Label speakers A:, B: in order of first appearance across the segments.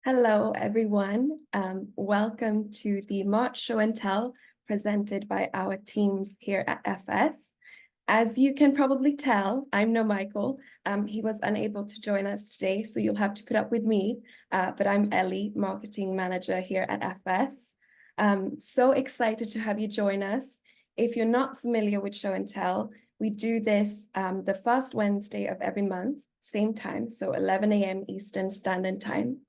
A: Hello, everyone. Welcome to the March Show and Tell presented by our teams here at FS. As you can probably tell, I'm no Michael. He was unable to join us today, so you'll have to put up with me. But I'm Ellie, Marketing Manager here at FS. So excited to have you join us. If you're not familiar with Show and Tell, we do this the first Wednesday of every month, same time, so 11 a.m. Eastern Standard Time.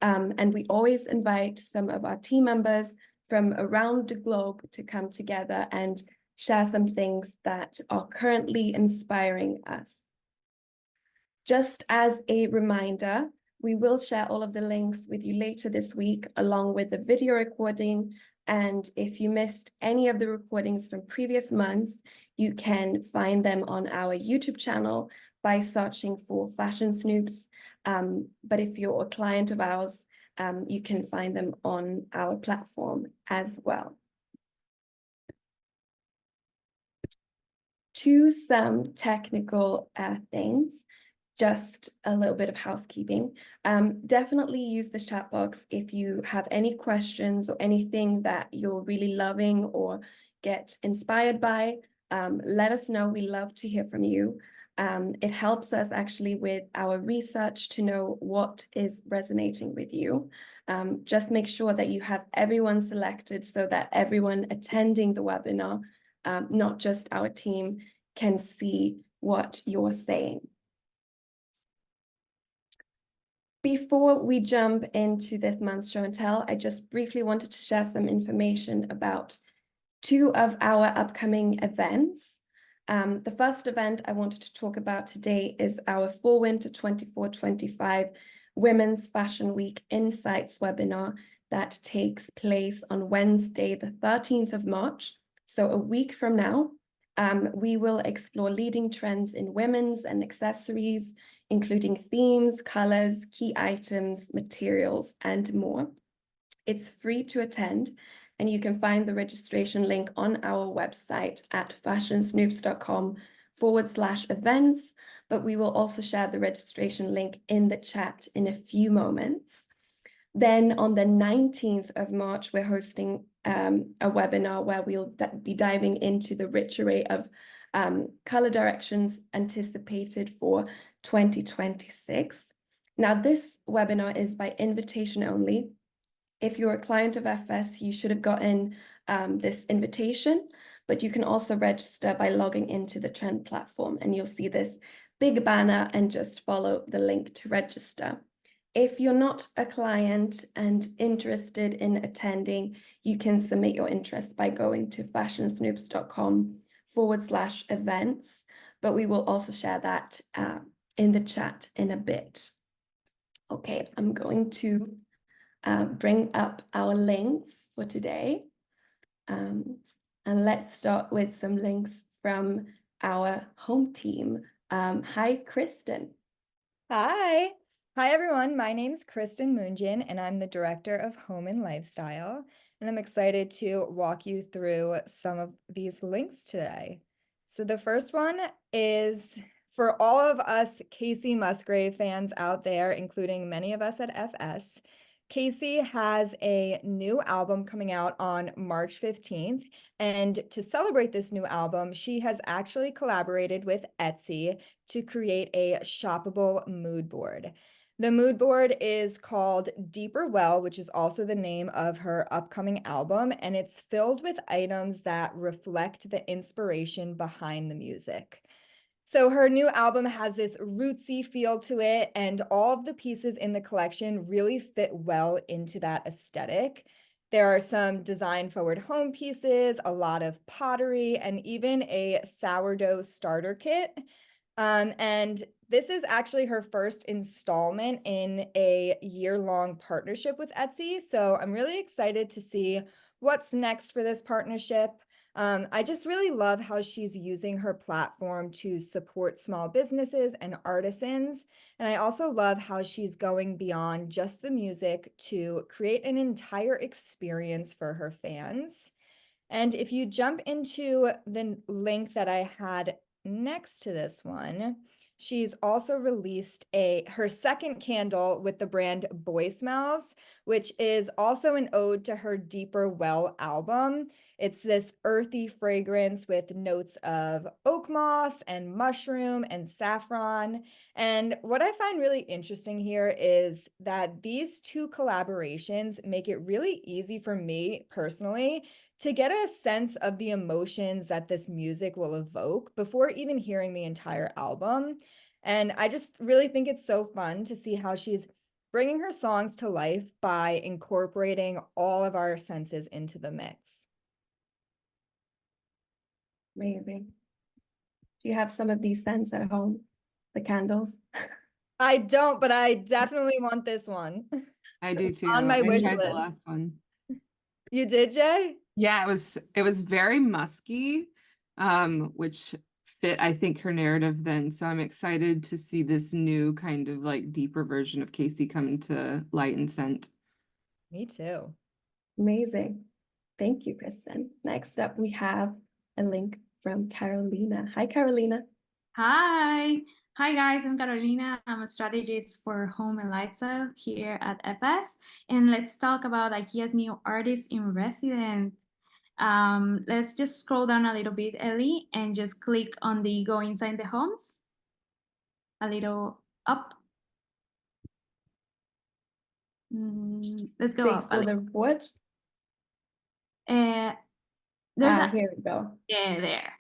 A: And we always invite some of our team members from around the globe to come together and share some things that are currently inspiring us. Just as a reminder, we will share all of the links with you later this week, along with the video recording. And if you missed any of the recordings from previous months, you can find them on our YouTube channel by searching for Fashion Snoops. But if you're a client of ours, you can find them on our platform as well. To some technical things, just a little bit of housekeeping. Definitely use the chat box if you have any questions or anything that you're really loving or get inspired by. Let us know. We love to hear from you. It helps us actually with our research to know what is resonating with you. Just make sure that you have everyone selected so that everyone attending the webinar, not just our team, can see what you're saying. Before we jump into this month's show and tell, I just briefly wanted to share some information about two of our upcoming events. The first event I wanted to talk about today is our Fall Winter 24-25 Women's Fashion Week Insights webinar that takes place on Wednesday, the 13th of March. So a week from now, we will explore leading trends in women's and accessories, including themes, colors, key items, materials, and more. It's free to attend, and you can find the registration link on our website at fashionsnoops.com/events, but we will also share the registration link in the chat in a few moments. Then on the 19th of March, we're hosting a webinar where we'll be diving into the rich array of color directions anticipated for 2026. Now, this webinar is by invitation only. If you're a client of FS, you should have gotten this invitation, but you can also register by logging into the Trend platform, and you'll see this big banner and just follow the link to register. If you're not a client and interested in attending, you can submit your interest by going to fashionsnoops.com/events, but we will also share that in the chat in a bit. Okay, I'm going to bring up our links for today. And let's start with some links from our home team. Hi, Kristen.
B: Hi. Hi, everyone. My name is Kristen Moonjin, and I'm the Director of Home and Lifestyle. And I'm excited to walk you through some of these links today. So the first one is for all of us Casey Musgrave fans out there, including many of us at FS. Casey has a new album coming out on March 15th, and to celebrate this new album, she has actually collaborated with Etsy to create a shoppable mood board. The mood board is called Deeper Well, which is also the name of her upcoming album, and it's filled with items that reflect the inspiration behind the music. So her new album has this rootsy feel to it, and all of the pieces in the collection really fit well into that aesthetic. There are some design-forward home pieces, a lot of pottery, and even a sourdough starter kit. And this is actually her first installment in a year-long partnership with Etsy. So I'm really excited to see what's next for this partnership. I just really love how she's using her platform to support small businesses and artisans. And I also love how she's going beyond just the music to create an entire experience for her fans. And if you jump into the link that I had next to this one, she's also released her second candle with the brand Boy Smells, which is also an ode to her Deeper Well album. It's this earthy fragrance with notes of oak moss and mushroom and saffron. And what I find really interesting here is that these two collaborations make it really easy for me personally to get a sense of the emotions that this music will evoke before even hearing the entire album. And I just really think it's so fun to see how she's bringing her songs to life by incorporating all of our senses into the mix.
A: Amazing. Do you have some of these scents at home? The candles?
B: I don't, but I definitely want this one.
C: I do too.
B: On my
C: I
B: wish
C: tried the
B: list.
C: last one.
B: You did, Jay?
C: Yeah, it was very musky, which fit, I think, her narrative then. So I'm excited to see this new kind of like deeper version of Casey come into light and scent.
B: Me too.
A: Amazing. Thank you, Kristen. Next up, we have a link from Carolina. Hi, Carolina.
D: Hi. Hi guys, I'm Carolina. I'm a strategist for home and lifestyle here at FS. And let's talk about IKEA's new artist in residence. Let's just scroll down a little bit, Ellie, and just click on the go inside the homes. A little up. Let's go
A: Thanks
D: up.
A: for the what?
D: There's
A: Here we go.
D: Yeah, there.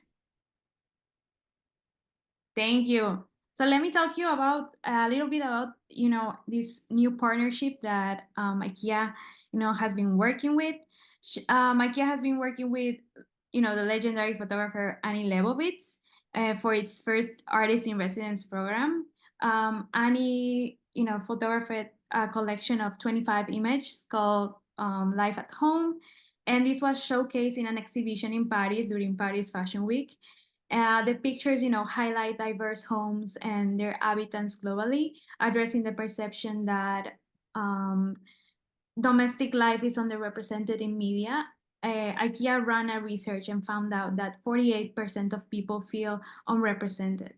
D: Thank you. So let me talk to you about a little bit about, this new partnership that IKEA, has been working with. IKEA has been working with, the legendary photographer Annie Leibovitz for its first Artist in Residence program. Annie, photographed a collection of 25 images called Life at Home. And this was showcased in an exhibition in Paris during Paris Fashion Week. The pictures, highlight diverse homes and their habitants globally, addressing the perception that domestic life is underrepresented in media. IKEA ran a research and found out that 48% of people feel unrepresented.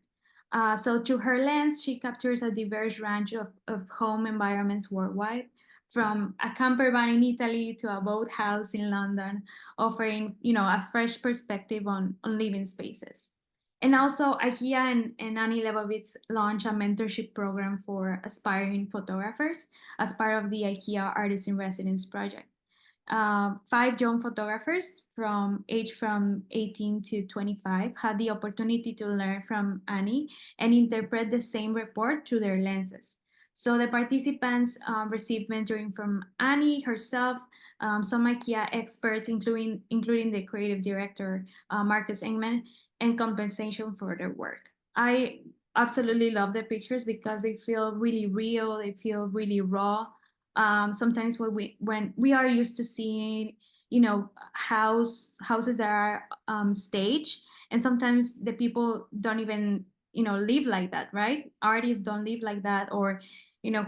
D: So through her lens, she captures a diverse range of home environments worldwide, from a camper van in Italy to a boathouse in London, offering, a fresh perspective on living spaces. And also IKEA and Annie Leibovitz launched a mentorship program for aspiring photographers as part of the IKEA Artist in Residence project. 5 young photographers from 18 to 25 had the opportunity to learn from Annie and interpret the same report through their lenses. So the participants received mentoring from Annie herself, some IKEA experts, including the creative director, Marcus Engman, and compensation for their work. I absolutely love the pictures because they feel really real, they feel really raw. Sometimes when we are used to seeing, houses that are staged, and sometimes the people don't even, live like that, right? Artists don't live like that, or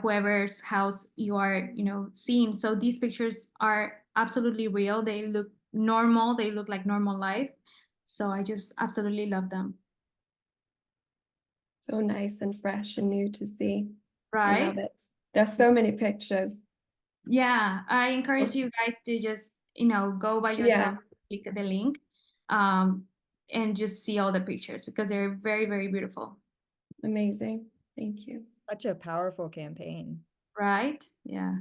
D: whoever's house you are, seeing. So these pictures are absolutely real. They look normal. They look like normal life. So I just absolutely love them.
A: So nice and fresh and new to see.
D: Right?
A: I love it. There's so many pictures.
D: Yeah, I encourage you guys to just, go by yourself, click the link, and just see all the pictures because they're very, very beautiful.
A: Amazing. Thank you.
B: Such a powerful campaign.
D: Right? Yeah.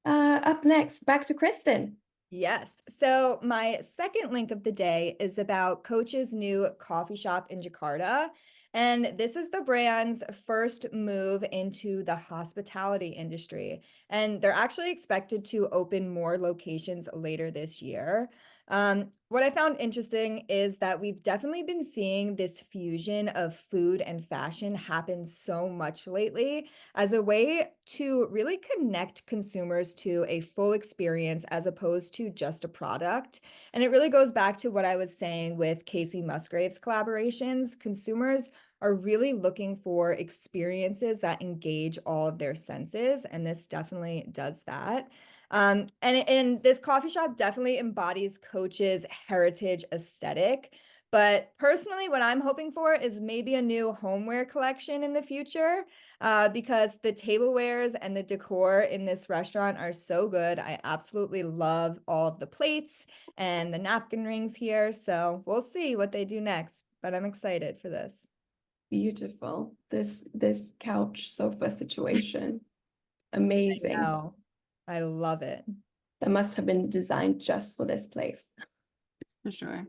A: Up next, back to Kristen.
B: Yes. So my second link of the day is about Coach's new coffee shop in Jakarta. And this is the brand's first move into the hospitality industry. And they're actually expected to open more locations later this year. What I found interesting is that we've definitely been seeing this fusion of food and fashion happen so much lately as a way to really connect consumers to a full experience as opposed to just a product. And it really goes back to what I was saying with Casey Musgraves collaborations. Consumers are really looking for experiences that engage all of their senses, and this definitely does that. And this coffee shop definitely embodies Coach's heritage aesthetic, But personally, what I'm hoping for is maybe a new homeware collection in the future, because the tablewares and the decor in this restaurant are so good. I absolutely love all of the plates and the napkin rings here. So we'll see what they do next, but I'm excited for this.
A: Beautiful. This couch sofa situation. Amazing.
B: Wow. I love it.
A: That must have been designed just for this place.
C: For sure.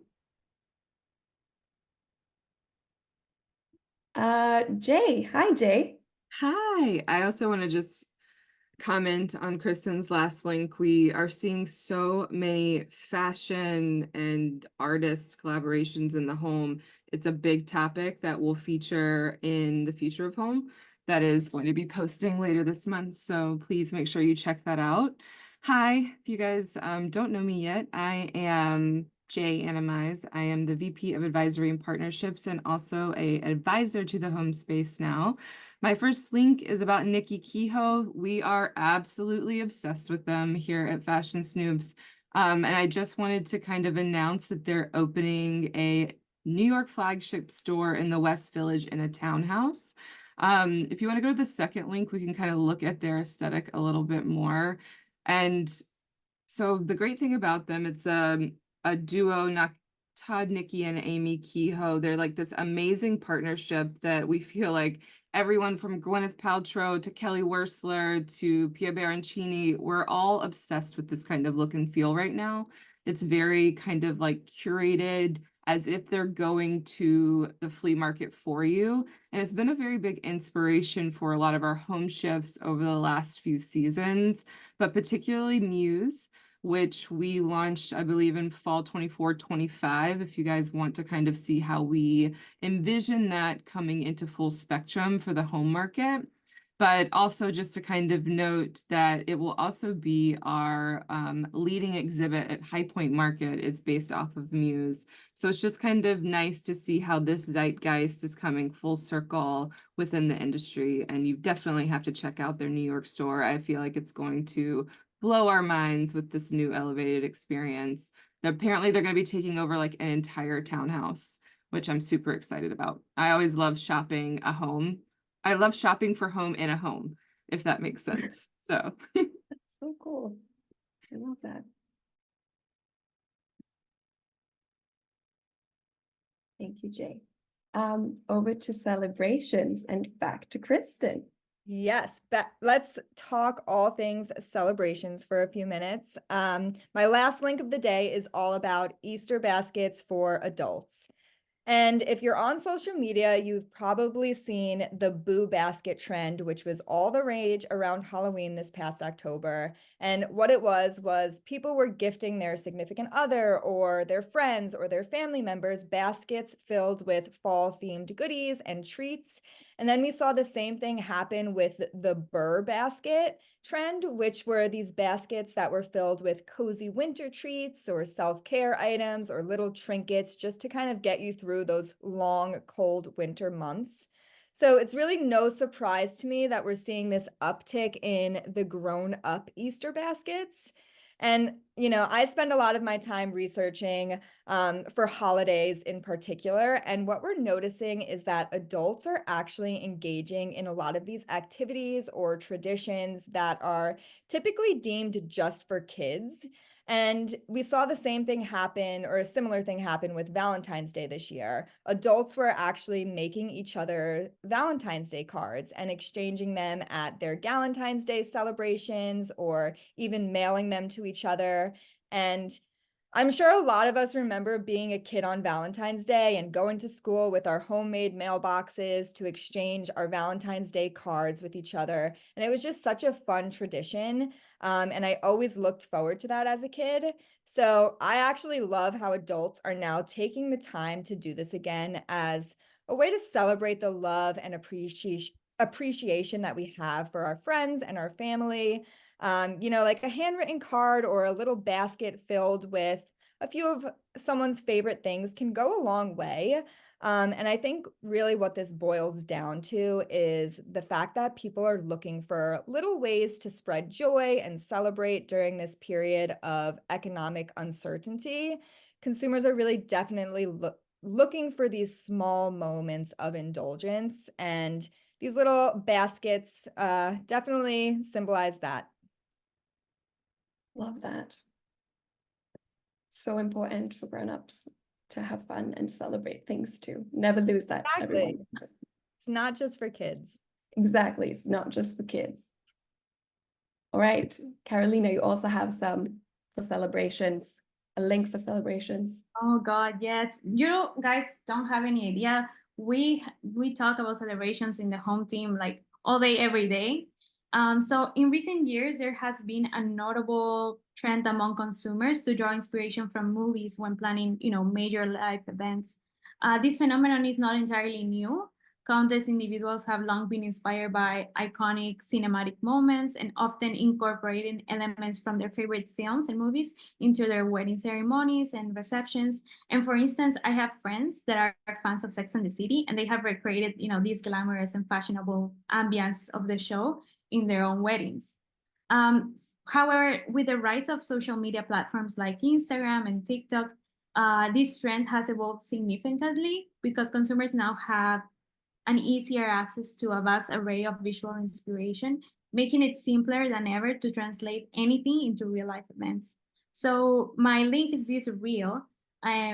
A: Jay. Hi, Jay.
C: Hi. I also want to just comment on Kristen's last link. We are seeing so many fashion and artist collaborations in the home. It's a big topic that will feature in the Future of Home that is going to be posting later this month. So please make sure you check that out. Hi, if you guys don't know me yet, I am Jay Anamize. I am the VP of Advisory and Partnerships and also an advisor to the home space now. My first link is about Nikki Kho. We are absolutely obsessed with them here at Fashion Snoops. And I just wanted to kind of announce that they're opening a New York flagship store in the West Village in a townhouse. If you want to go to the second link, we can kind of look at their aesthetic a little bit more. And so the great thing about them, it's a duo, not Todd, Nikki, and Amy Kho. They're like this amazing partnership that we feel like everyone from Gwyneth Paltrow to Kelly Wearstler to Pia Baroncini, we're all obsessed with this kind of look and feel right now. It's very kind of like curated, as if they're going to the flea market for you. And it's been a very big inspiration for a lot of our home shifts over the last few seasons, but particularly Muse, which we launched, I believe, in fall 24-25. If you guys want to kind of see how we envision that coming into full spectrum for the home market. But also just to kind of note that it will also be our leading exhibit at High Point Market is based off of Muse. So it's just kind of nice to see how this zeitgeist is coming full circle within the industry. And you definitely have to check out their New York store. I feel like it's going to blow our minds with this new elevated experience. Apparently they're going to be taking over like an entire townhouse, which I'm super excited about. I always love shopping a home. I love shopping for home in a home, if that makes sense. So
A: That's so cool. I love that. Thank you, Jay. Over to celebrations and back to Kristen.
B: Yes, let's talk all things celebrations for a few minutes. My last link of the day is all about Easter baskets for adults. And if you're on social media, you've probably seen the Boo basket trend, which was all the rage around Halloween this past October. And what it was people were gifting their significant other or their friends or their family members baskets filled with fall-themed goodies and treats. And then we saw the same thing happen with the Burr basket trend, which were these baskets that were filled with cozy winter treats or self-care items or little trinkets just to kind of get you through those long, cold winter months. So it's really no surprise to me that we're seeing this uptick in the grown-up Easter baskets. And, I spend a lot of my time researching for holidays in particular. And what we're noticing is that adults are actually engaging in a lot of these activities or traditions that are typically deemed just for kids. And we saw the same thing happen, or a similar thing happen with Valentine's Day this year. Adults were actually making each other Valentine's Day cards and exchanging them at their Galentine's Day celebrations or even mailing them to each other. And I'm sure a lot of us remember being a kid on Valentine's Day and going to school with our homemade mailboxes to exchange our Valentine's Day cards with each other. And it was just such a fun tradition. And I always looked forward to that as a kid. So I actually love how adults are now taking the time to do this again as a way to celebrate the love and appreciation that we have for our friends and our family. Like a handwritten card or a little basket filled with a few of someone's favorite things can go a long way. And I think really what this boils down to is the fact that people are looking for little ways to spread joy and celebrate during this period of economic uncertainty. Consumers are really definitely looking for these small moments of indulgence, and these little baskets definitely symbolize that.
A: Love that. So important for grown-ups to have fun and celebrate things too. Never lose that,
B: Exactly.
A: everyone.
B: It's not just for kids.
A: Exactly. It's not just for kids. All right, Carolina, you also have some for celebrations, a link for celebrations.
D: Oh God, yes. You guys don't have any idea. We talk about celebrations in the home team like all day, every day. So in recent years, there has been a notable trend among consumers to draw inspiration from movies when planning, major life events. This phenomenon is not entirely new. Countless individuals have long been inspired by iconic cinematic moments and often incorporating elements from their favorite films and movies into their wedding ceremonies and receptions. And for instance, I have friends that are fans of Sex and the City, and they have recreated, these glamorous and fashionable ambience of the show in their own weddings. However, with the rise of social media platforms like Instagram and TikTok, this trend has evolved significantly because consumers now have an easier access to a vast array of visual inspiration, making it simpler than ever to translate anything into real life events. So my link is this reel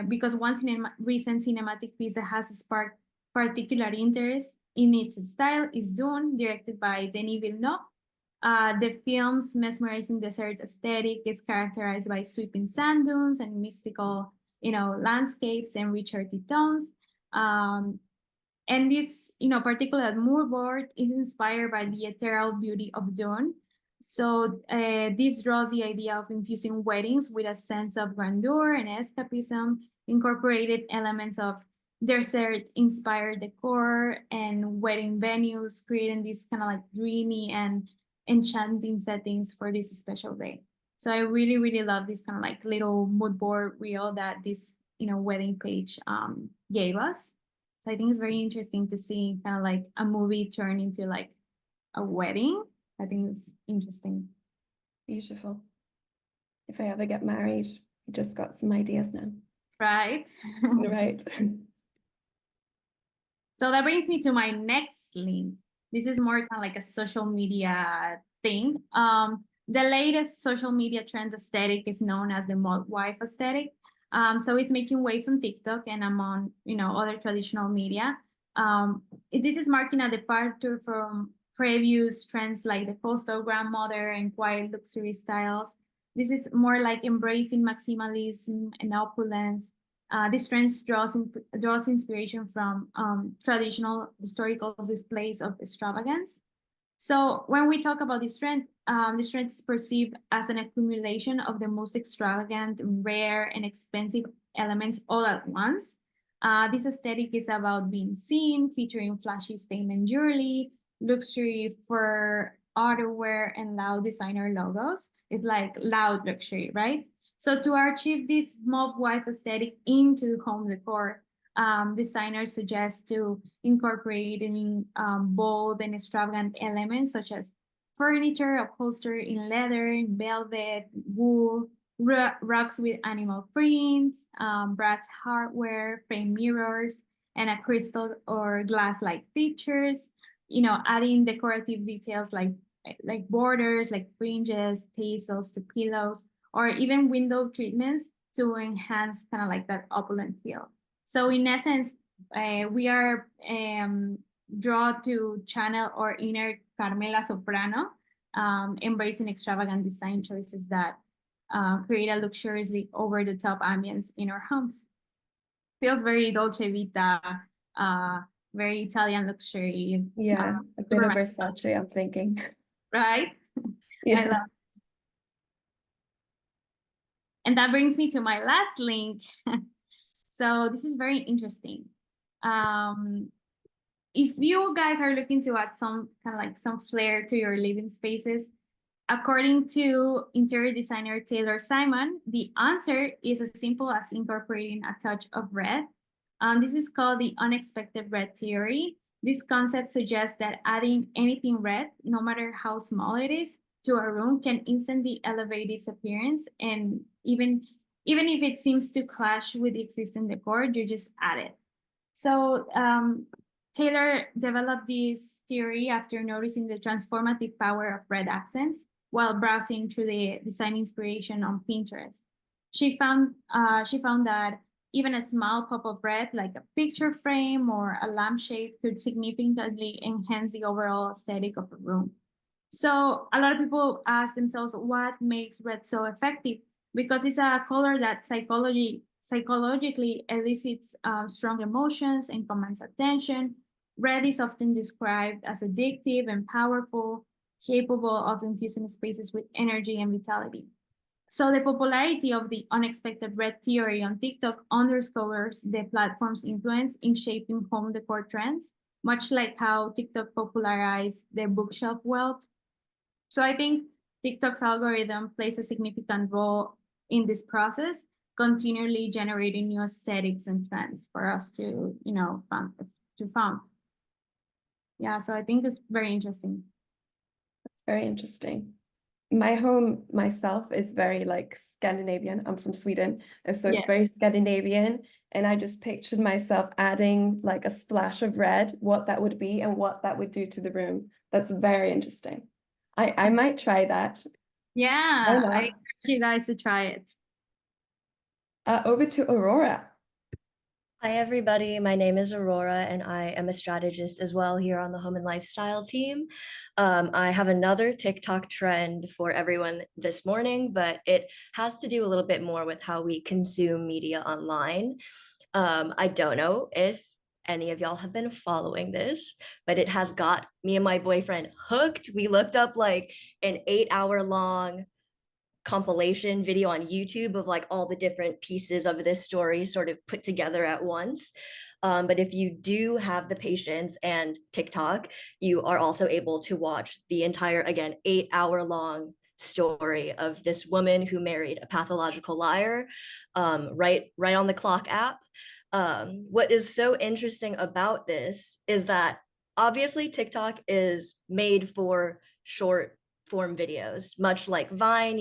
D: because one recent cinematic piece that has sparked particular interest in its style is Dune, directed by Denis Villeneuve. The film's mesmerizing desert aesthetic is characterized by sweeping sand dunes and mystical, landscapes and rich earthy tones. And this, particular mood board is inspired by the ethereal beauty of Dune. So this draws the idea of infusing weddings with a sense of grandeur and escapism, incorporated elements of desert-inspired decor and wedding venues, creating these kind of like dreamy and enchanting settings for this special day. So I really, really love this kind of like little mood board reel that this, wedding page gave us. So I think it's very interesting to see kind of like a movie turn into like a wedding. I think it's interesting.
A: Beautiful. If I ever get married, I just got some ideas now.
D: Right?
A: Right.
D: So that brings me to my next link. This is more kind of like a social media thing. The latest social media trend aesthetic is known as the mod wife aesthetic. So it's making waves on TikTok and among, other traditional media. This is marking a departure from previous trends like the coastal grandmother and quiet luxury styles. This is more like embracing maximalism and opulence. This trend draws inspiration from traditional historical displays of extravagance. So when we talk about this trend is perceived as an accumulation of the most extravagant, rare, and expensive elements all at once. This aesthetic is about being seen, featuring flashy statement jewelry, luxury fur, outerwear, and loud designer logos. It's like loud luxury, right? So to achieve this mob wife aesthetic into home decor, designers suggest to incorporate bold and extravagant elements such as furniture upholstered in leather, velvet, wool, rugs with animal prints, brass hardware, frame mirrors, and a crystal or glass-like features. Adding decorative details like borders, like fringes, tassels to pillows, or even window treatments to enhance kind of like that opulent feel. So in essence, we are drawn to channel our inner Carmela Soprano, embracing extravagant design choices that create a luxuriously over-the-top ambience in our homes. Feels very Dolce Vita, very Italian luxury.
A: Yeah, a bit of Versace, I'm thinking.
D: Right?
A: Yeah.
D: I love it. And that brings me to my last link. So this is very interesting. If you guys are looking to add some kind of like some flair to your living spaces, according to interior designer Taylor Simon, the answer is as simple as incorporating a touch of red. This is called the unexpected red theory. This concept suggests that adding anything red, no matter how small it is, to a room can instantly elevate its appearance and even even if it seems to clash with the existing decor, you just add it. So Taylor developed this theory after noticing the transformative power of red accents while browsing through the design inspiration on Pinterest. She found that even a small pop of red, like a picture frame or a lampshade, could significantly enhance the overall aesthetic of a room. So a lot of people ask themselves, what makes red so effective? Because it's a color that psychologically elicits strong emotions and commands attention. Red is often described as addictive and powerful, capable of infusing spaces with energy and vitality. So the popularity of the unexpected red theory on TikTok underscores the platform's influence in shaping home decor trends, much like how TikTok popularized the bookshelf wealth. So I think TikTok's algorithm plays a significant role in this process, continually generating new aesthetics and trends for us to, found. Yeah, so I think it's very interesting.
A: That's very interesting. My home myself is very like Scandinavian. I'm from Sweden, and so it's very Scandinavian. And I just pictured myself adding like a splash of red, what that would be and what that would do to the room. That's very interesting. I might try that.
D: Yeah,
A: Why not?
D: I encourage you guys to try it.
A: Over to Aurora.
E: Hi, everybody. My name is Aurora, and I am a strategist as well here on the Home and Lifestyle team. I have another TikTok trend for everyone this morning, but it has to do a little bit more with how we consume media online. I don't know if any of y'all have been following this, but it has got me and my boyfriend hooked. We looked up like an 8-hour long compilation video on YouTube of like all the different pieces of this story sort of put together at once. But if you do have the patience and TikTok, you are also able to watch the entire, again, 8-hour long story of this woman who married a pathological liar, right on the clock app. What is so interesting about this is that obviously TikTok is made for short form videos, much like Vine.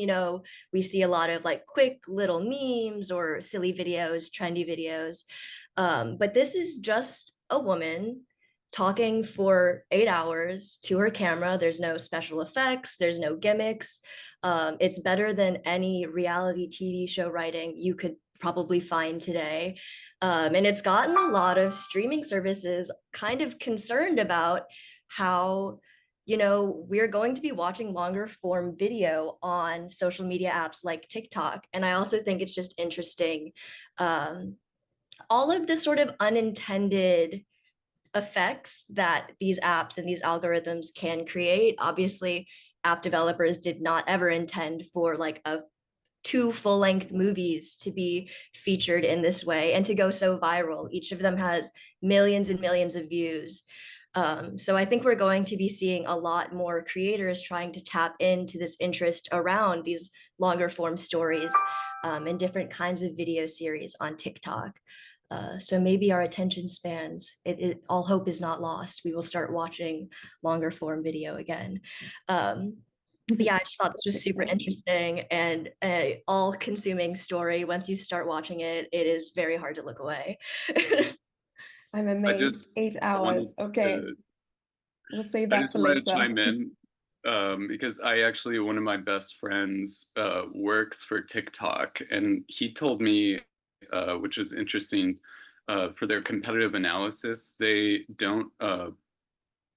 E: We see a lot of like quick little memes or silly videos, trendy videos. But this is just a woman talking for 8 hours to her camera. There's no special effects, there's no gimmicks. It's better than any reality TV show writing you could probably find today. And it's gotten a lot of streaming services kind of concerned about how we're going to be watching longer form video on social media apps like TikTok. And I also think it's just interesting, all of the sort of unintended effects that these apps and these algorithms can create. Obviously, app developers did not ever intend for like a 2 full-length movies to be featured in this way and to go so viral. Each of them has millions and millions of views. So I think we're going to be seeing a lot more creators trying to tap into this interest around these longer form stories and different kinds of video series on TikTok. So maybe our attention spans, all hope is not lost. We will start watching longer form video again. But yeah, I just thought this was super interesting and a all-consuming story. Once you start watching it, it is very hard to look away.
A: I'm amazed. 8 hours. Okay. We'll save that for later.
F: I just wanted to chime in because one of my best friends works for TikTok, and he told me, which is interesting, for their competitive analysis, they don't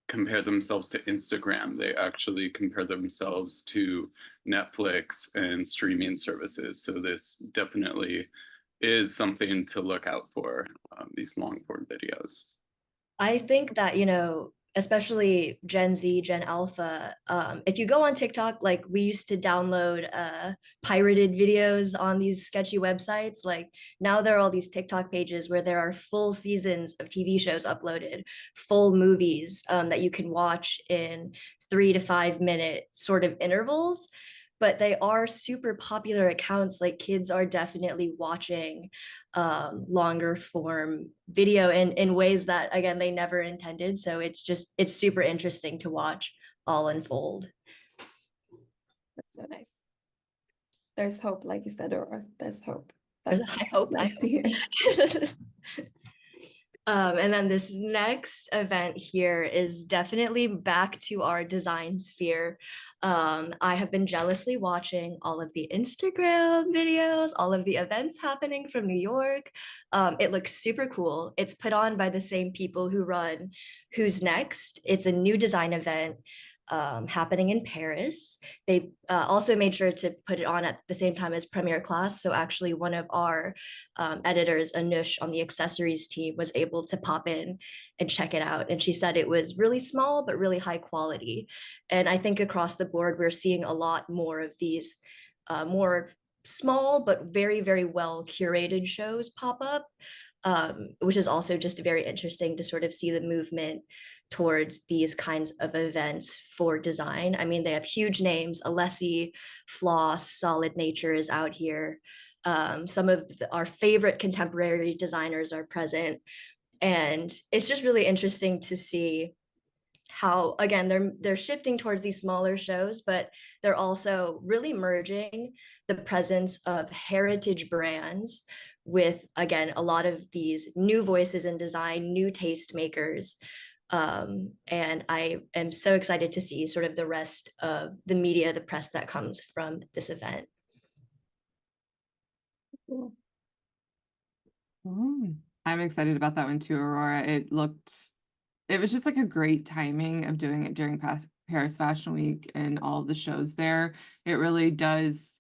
F: compare themselves to Instagram. They actually compare themselves to Netflix and streaming services. So this definitely is something to look out for, these long form videos.
E: I think that, especially Gen Z, Gen Alpha, if you go on TikTok, like we used to download pirated videos on these sketchy websites, like now there are all these TikTok pages where there are full seasons of TV shows uploaded, full movies that you can watch in 3 to 5 minute sort of intervals. But they are super popular accounts. Like kids are definitely watching longer form video in ways that, again, they never intended. So it's super interesting to watch all unfold.
A: That's so nice. There's hope, like you said, Aurora. There's hope. That's,
E: I hope.
A: that's nice to hear.
E: And then this next event here is definitely back to our design sphere. I have been jealously watching all of the Instagram videos, all of the events happening from New York. It looks super cool. It's put on by the same people who run Who's Next. It's a new design event happening in Paris. They also made sure to put it on at the same time as Premiere Class. So actually one of our editors, Anush on the accessories team, was able to pop in and check it out. And she said it was really small, but really high quality. And I think across the board, we're seeing a lot more of these more small, but very, very well curated shows pop up. Which is also just very interesting to sort of see the movement towards these kinds of events for design. I mean, they have huge names. Alessi, Floss, Solid Nature is out here. Some of our favorite contemporary designers are present. And it's just really interesting to see how, again, they're shifting towards these smaller shows, but they're also really merging the presence of heritage brands with, again, a lot of these new voices in design, new tastemakers. And I am so excited to see sort of the rest of the media, the press that comes from this event.
A: Cool.
C: I'm excited about that one too, Aurora. It was just like a great timing of doing it during Paris Fashion Week and all the shows there. It really does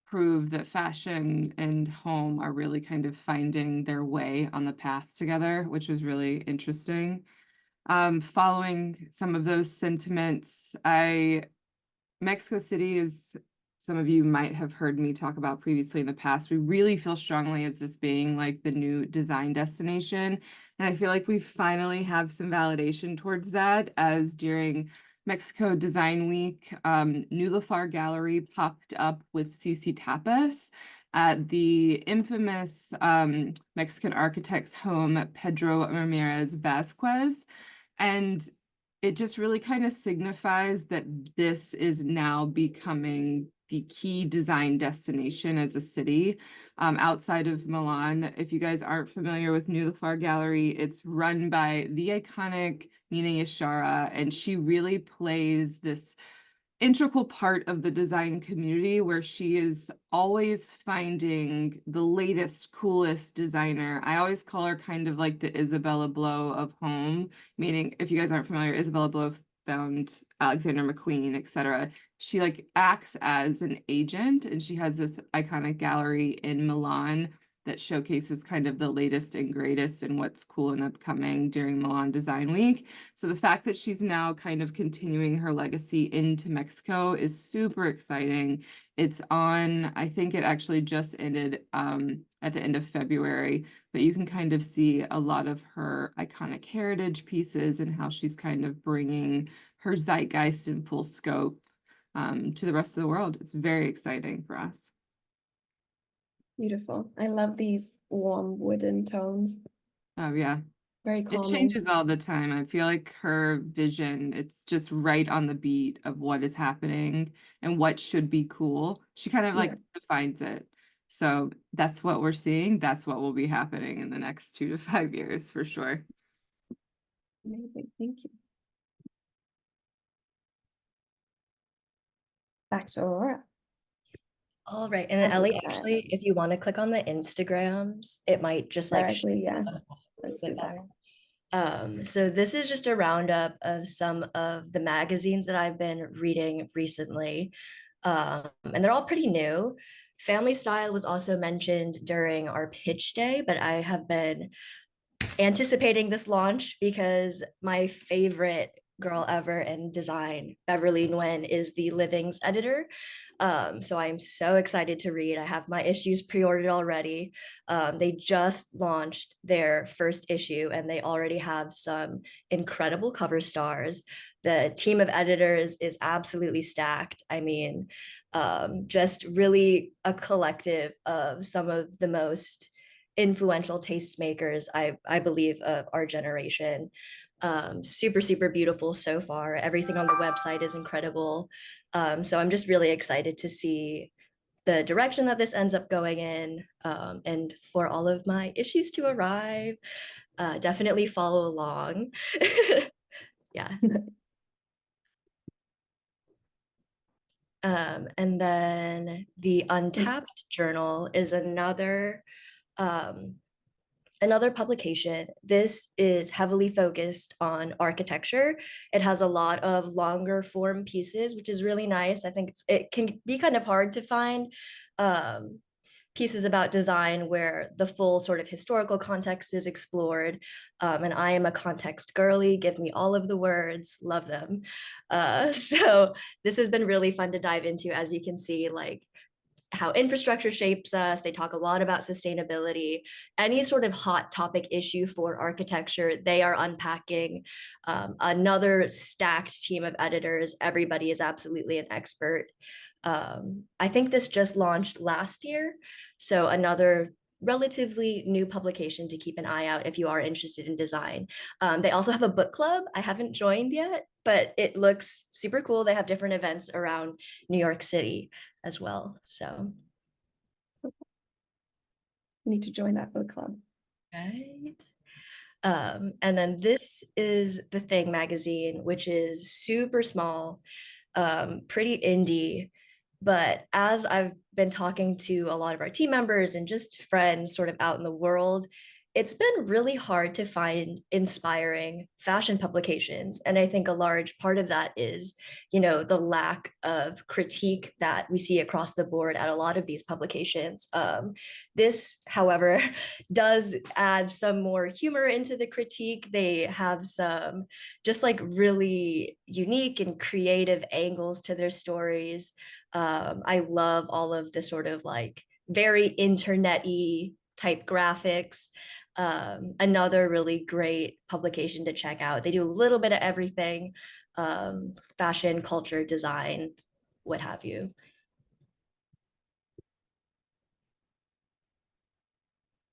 C: prove that fashion and home are really kind of finding their way on the path together, which was really interesting. Following some of those sentiments, Mexico City, is some of you might have heard me talk about previously in the past, we really feel strongly as this being like the new design destination. And I feel like we finally have some validation towards that, as during Mexico Design Week, Nulafar Gallery popped up with CC Tapas at the infamous Mexican architect's home, Pedro Ramirez Vasquez. And it just really kind of signifies that this is now becoming the key design destination as a city outside of Milan. If you guys aren't familiar with Nulafar Gallery, it's run by the iconic Nina Yashara, and she really plays this integral part of the design community where she is always finding the latest, coolest designer. I always call her kind of like the Isabella Blow of home, meaning if you guys aren't familiar, Isabella Blow found Alexander McQueen, etc. She like acts as an agent, and she has this iconic gallery in Milan that showcases kind of the latest and greatest and what's cool and upcoming during Milan Design Week. So the fact that she's now kind of continuing her legacy into Mexico is super exciting. It's on, I think it actually just ended at the end of February, but you can kind of see a lot of her iconic heritage pieces and how she's kind of bringing her zeitgeist in full scope to the rest of the world. It's very exciting for us.
A: Beautiful. I love these warm wooden tones.
C: Oh yeah.
A: Very
C: It
A: calming.
C: changes all the time. I feel like her vision, it's just right on the beat of what is happening and what should be cool. She kind of like defines it. So that's what we're seeing. That's what will be happening in the next 2 to 5 years for sure.
A: Amazing. Thank you. Back to Aurora.
E: All right. And then Ellie, actually, if you want to click on the Instagrams, it might just like
A: Directly, yeah. Let's do that.
E: So this is just a roundup of some of the magazines that I've been reading recently. And they're all pretty new. Family Style was also mentioned during our pitch day, but I have been anticipating this launch because my favorite girl ever in design, Beverly Nguyen, is the Livings editor. So I'm so excited to read. I have my issues pre-ordered already. They just launched their first issue and they already have some incredible cover stars. The team of editors is absolutely stacked. I mean, just really a collective of some of the most influential tastemakers, I believe, of our generation. Super, super beautiful so far. Everything on the website is incredible. So I'm just really excited to see the direction that this ends up going in, and for all of my issues to arrive. Definitely follow along. Yeah. And then the Untapped Journal is another publication. This is heavily focused on architecture. It has a lot of longer form pieces, which is really nice. I think it can be kind of hard to find pieces about design where the full sort of historical context is explored. And I am a context girly, give me all of the words, love them. So this has been really fun to dive into, as you can see, like how infrastructure shapes us. They talk a lot about sustainability, any sort of hot topic issue for architecture, they are unpacking. Another stacked team of editors, everybody is absolutely an expert. I think this just launched last year, so another relatively new publication to keep an eye out if you are interested in design. They also have a book club. I haven't joined yet, but it looks super cool. They have different events around New York City as well. So
A: Need to join that book club.
E: right. And then this is The Thing magazine, which is super small, pretty indie. But as I've been talking to a lot of our team members and just friends sort of out in the world, it's been really hard to find inspiring fashion publications. And I think a large part of that is, the lack of critique that we see across the board at a lot of these publications. This, however, does add some more humor into the critique. They have some just like really unique and creative angles to their stories. I love all of the sort of like very internet-y type graphics. Another really great publication to check out. They do a little bit of everything, fashion, culture, design, what have you.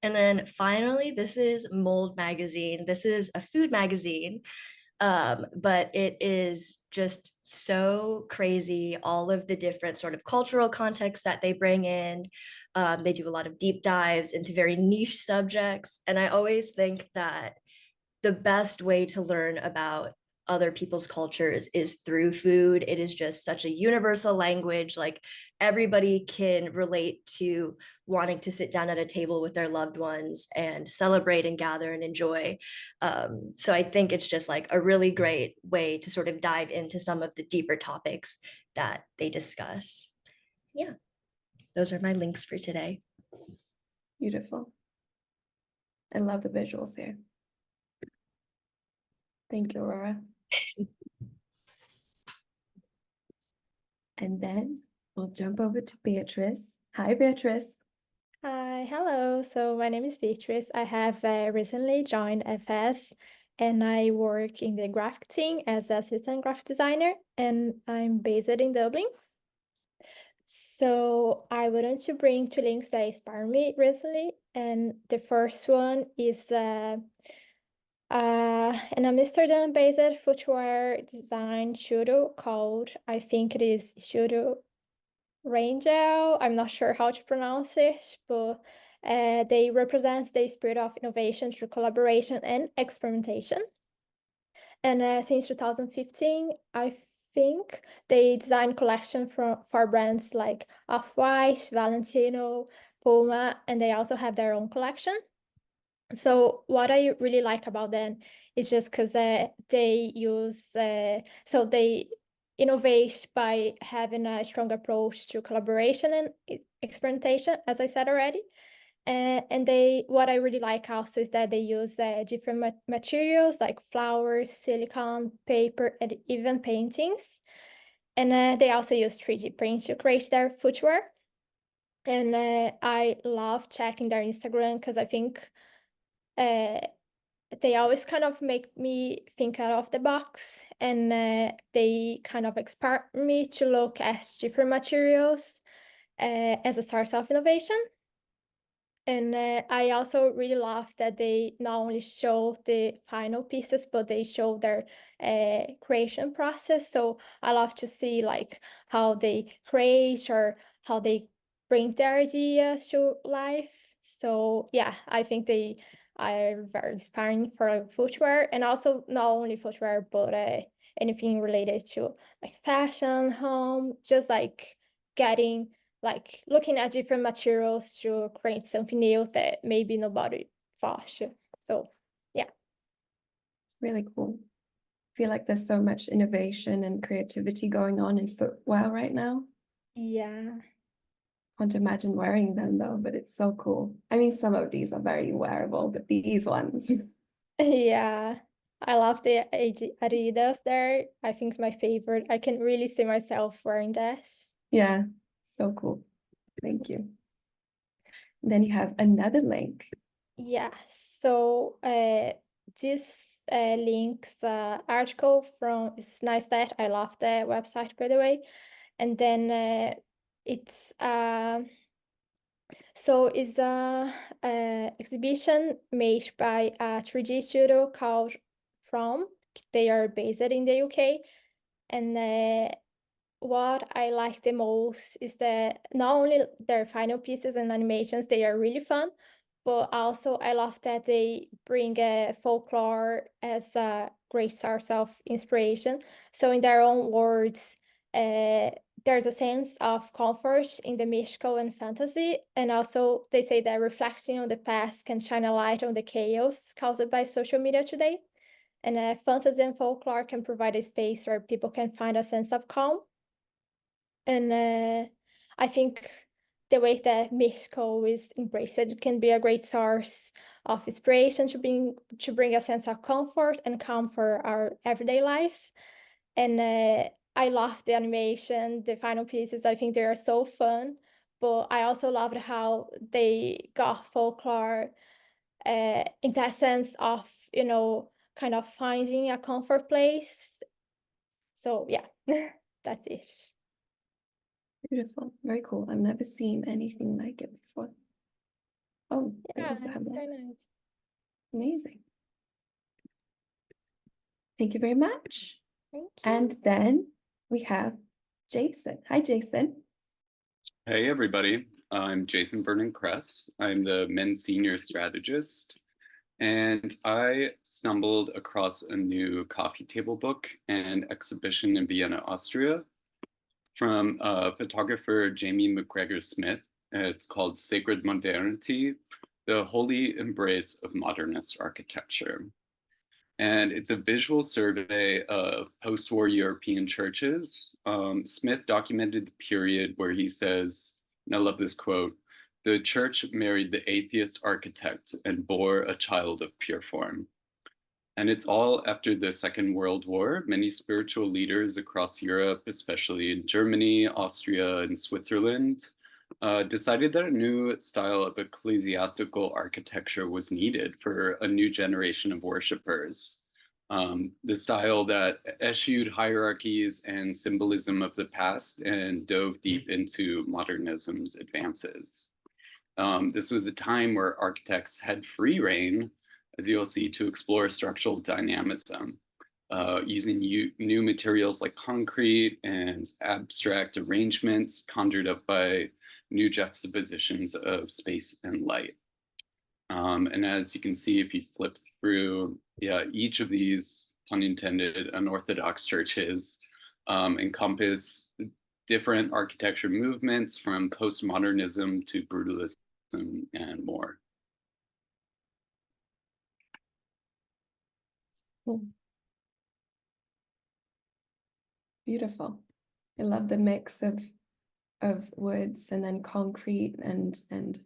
E: And then finally, this is Mold magazine. This is a food magazine, but it is just so crazy, all of the different sort of cultural contexts that they bring in. They do a lot of deep dives into very niche subjects. And I always think that the best way to learn about other people's cultures is through food. It is just such a universal language. Like everybody can relate to wanting to sit down at a table with their loved ones and celebrate and gather and enjoy. So I think it's just like a really great way to sort of dive into some of the deeper topics that they discuss. Yeah, those are my links for today.
A: Beautiful. I love the visuals here. Thank you, Aurora. And then we'll jump over to Beatrice. Hi, Beatrice.
G: Hi, hello. So my name is Beatrice. I have recently joined FS and I work in the graphic team as assistant graphic designer, and I'm based in Dublin. So I wanted to bring two links that inspired me recently, and the first one is an Amsterdam-based footwear design studio called, I think it is Studio Rangel. I'm not sure how to pronounce it, but they represent the spirit of innovation through collaboration and experimentation. And since 2015, I think they design collection for brands like Off-White, Valentino, Puma, and they also have their own collection. So what I really like about them is just because they use, so they innovate by having a strong approach to collaboration and experimentation, as I said already. And what I really like also is that they use different materials like flowers, silicone, paper, and even paintings. And they also use 3D print to create their footwear. And I love checking their Instagram because I think they always kind of make me think out of the box, and they kind of inspire me to look at different materials as a source of innovation. And I also really love that they not only show the final pieces, but they show their creation process. So I love to see like how they create or how they bring their ideas to life. So yeah, I think they are very inspiring for footwear, and also not only footwear, but anything related to like fashion, home, just like getting like looking at different materials to create something new that maybe nobody thought. So yeah.
A: It's really cool. I feel like there's so much innovation and creativity going on in footwear right now.
G: Yeah.
A: Can't imagine wearing them though, but it's so cool. I mean, some of these are very wearable, but these ones.
G: Yeah, I love the Adidas there. I think it's my favorite. I can really see myself wearing this.
A: Yeah, so cool. Thank you. Then you have another link.
G: Yeah, so this links article from it's nice that I love the website, by the way. And then it's so it's a exhibition made by a 3D studio called From. They are based in the UK, and what I like the most is that not only their final pieces and animations, they are really fun, but also I love that they bring folklore as a great source of inspiration. So in their own words, there's a sense of comfort in the mystical and fantasy, and also they say that reflecting on the past can shine a light on the chaos caused by social media today. And fantasy and folklore can provide a space where people can find a sense of calm. And I think the way that mystical is embraced, it can be a great source of inspiration to bring a sense of comfort and calm for our everyday life. And I love the animation, the final pieces. I think they are so fun. But I also loved how they got folklore in that sense of, kind of finding a comfort place. So yeah, that's it.
A: Beautiful, very cool. I've never seen anything like it before. Oh, they
G: Yeah,
A: also have
G: it's very
A: this.
G: nice.
A: Amazing. Thank you very much.
G: Thank you.
A: And then we have Jason. Hi, Jason.
F: Hey, everybody. I'm Jason Vernon-Kress. I'm the men's senior strategist. And I stumbled across a new coffee table book and exhibition in Vienna, Austria, from photographer Jamie McGregor-Smith. It's called Sacred Modernity, the Holy Embrace of Modernist Architecture. And it's a visual survey of post-war European churches. Smith documented the period where he says, and I love this quote, "The church married the atheist architect and bore a child of pure form." And it's all after the Second World War. Many spiritual leaders across Europe, especially in Germany, Austria, and Switzerland, decided that a new style of ecclesiastical architecture was needed for a new generation of worshipers. The style that eschewed hierarchies and symbolism of the past and dove deep into modernism's advances. This was a time where architects had free reign, as you'll see, to explore structural dynamism, using new materials like concrete and abstract arrangements conjured up by new juxtapositions of space and light. And as you can see, if you flip through, each of these, pun intended, unorthodox churches encompass different architecture movements from postmodernism to brutalism and more.
A: Cool. Beautiful. I love the mix of woods and then concrete and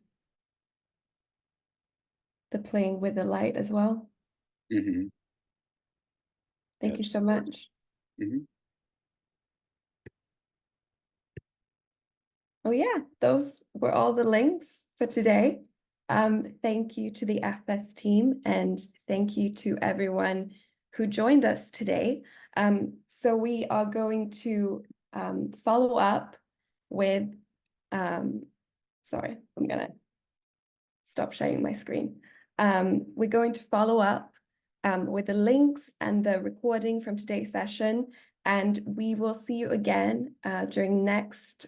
A: the playing with the light as well.
F: Mm-hmm.
A: Thank you so much.
F: Mm-hmm.
A: Oh yeah, those were all the links for today. Thank you to the FS team and thank you to everyone who joined us today. So we are going to follow up with, sorry, I'm gonna stop sharing my screen. We're going to follow up with the links and the recording from today's session And we will see you again during next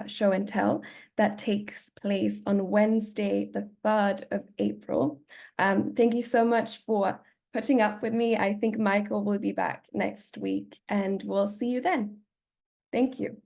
A: show and tell that takes place on Wednesday, the 3rd of April. Thank you so much for putting up with me. I think Michael will be back next week, and we'll see you then. Thank you.